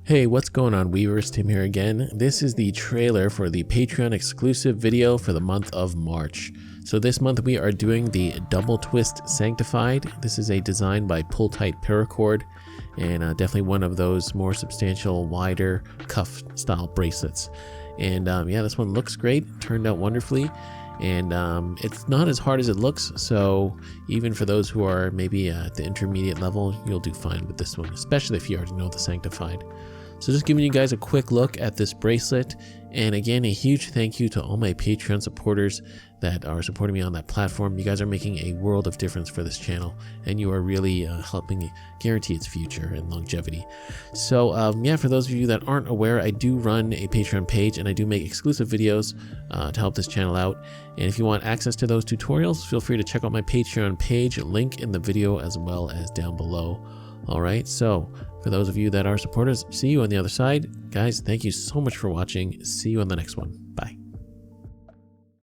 Hey, what's going on, Weavers? Tim here again. This is the trailer for the Patreon exclusive video for the month of March. So this month we are doing the Double Twist Sanctified. This is a design by Pull Tight Paracord, and definitely one of those more substantial, wider cuff style bracelets. And yeah, this one looks great, turned out wonderfully. And it's not as hard as it looks, so even for those who are maybe at the intermediate level, you'll do fine with this one, especially if you already know the Sanctified. So just giving you guys a quick look at this bracelet, and again, a huge thank you to all my Patreon supporters that are supporting me on that platform. You guys are making a world of difference for this channel, and you are really helping guarantee its future and longevity. So yeah, for those of you that aren't aware, I do run a Patreon page, and I do make exclusive videos to help this channel out. And if you want access to those tutorials, feel free to check out my Patreon page, link in the video as well as down below. All right, so for those of you that are supporters, see you on the other side. Guys, thank you so much for watching. See you on the next one. Bye.